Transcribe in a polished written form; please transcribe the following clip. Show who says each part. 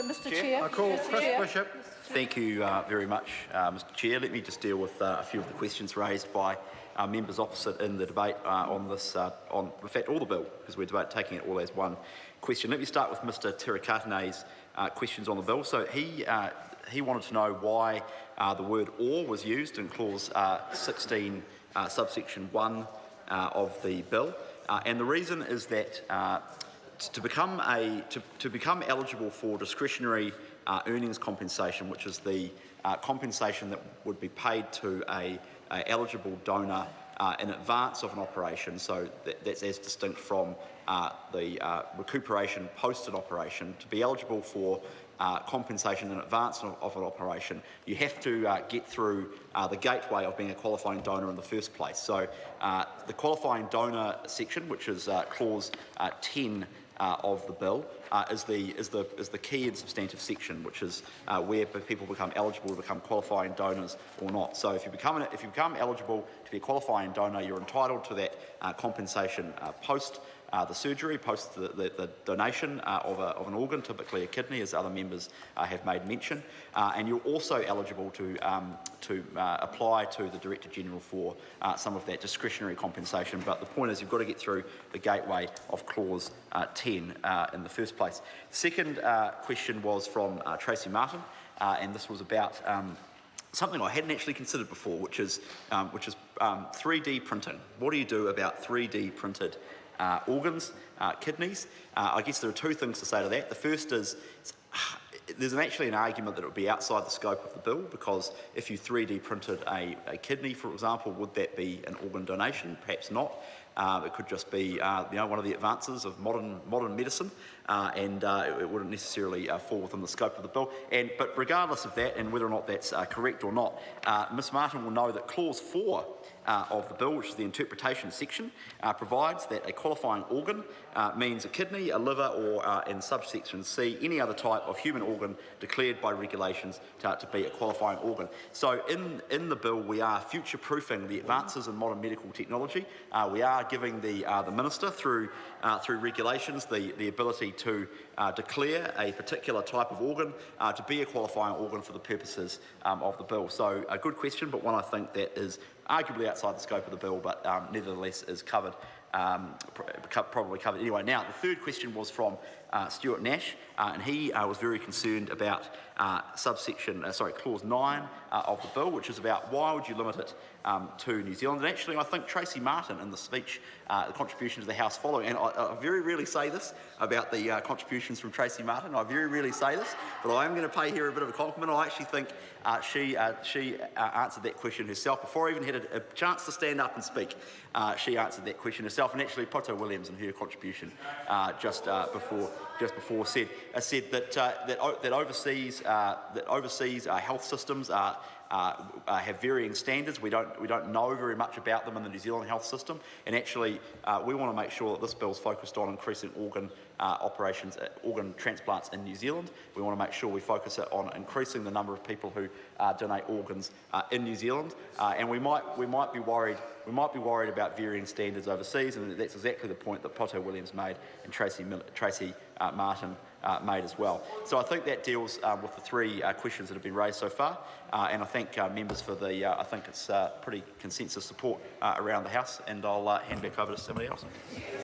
Speaker 1: Mr. Chair.
Speaker 2: I call Chris Bishop.
Speaker 3: Thank you very much, Mr. Chair. Let me just deal with a few of the questions raised by members opposite in the debate on this, on in fact all the bill, because we're taking it all as one question. Let me start with Mr. Tirikatene's questions on the bill. So he wanted to know why the word "or" was used in clause 16, subsection 1 of the bill, and the reason is that to become eligible for discretionary earnings compensation, which is the compensation that would be paid to a eligible donor in advance of an operation, so that's as distinct from the recuperation post an operation. To be eligible for compensation in advance of an operation, you have to get through the gateway of being a qualifying donor in the first place. So the qualifying donor section, which is clause 10 of the bill, is the key and substantive section, which is where people become eligible to become qualifying donors or not. So if you become eligible to be a qualifying donor, you're entitled to that compensation post the surgery, post the donation of an organ, typically a kidney, as other members have made mention, and you're also eligible to apply to the Director General for some of that discretionary compensation. But the point is, you've got to get through the gateway of clause 10 in the first place. The second question was from Tracy Martin, and this was about something I hadn't actually considered before, which is 3D printing. What do you do about 3D printed organs, kidneys? I guess there are two things to say to that. The first is there's actually an argument that it would be outside the scope of the bill, because if you 3D printed a kidney, for example, would that be an organ donation? Perhaps not. It could just be one of the advances of modern medicine, and it wouldn't necessarily fall within the scope of the bill. But regardless of that, and whether or not that's correct or not, Ms Martin will know that clause 4 of the bill, which is the interpretation section, provides that a qualifying organ means a kidney, a liver, or in subsection C, any other type of human organ declared by regulations to be a qualifying organ. So in the bill, we are future-proofing the advances in modern medical technology. We are giving the Minister, through regulations, the ability to declare a particular type of organ to be a qualifying organ for the purposes of the bill. So a good question, but one I think that is arguably outside the scope of the bill, but nevertheless is covered, probably covered anyway. Now, the third question was from Stuart Nash, and he was very concerned about clause 9 of the bill, which is about why would you limit it to New Zealand. And actually, I think Tracy Martin in the speech, the contribution to the House following, and I very rarely say this about the contributions from Tracy Martin, I very rarely say this, but I am going to pay her a bit of a compliment. I actually think she answered that question herself before I even had a chance to stand up and speak. She answered that question herself, and actually Poto Williams in her contribution just before said that overseas health systems have varying standards. We don't know very much about them in the New Zealand health system, and actually we want to make sure that this bill is focused on increasing organ organ transplants in New Zealand. We want to make sure we focus it on increasing the number of people who donate organs in New Zealand, and we might be worried about varying standards overseas, and that's exactly the point that Poto Williams made and Tracy Martin made as well. So I think that deals with the three questions that have been raised so far, and I thank members for I think it's pretty consensus support around the House, and I'll hand back over to somebody else.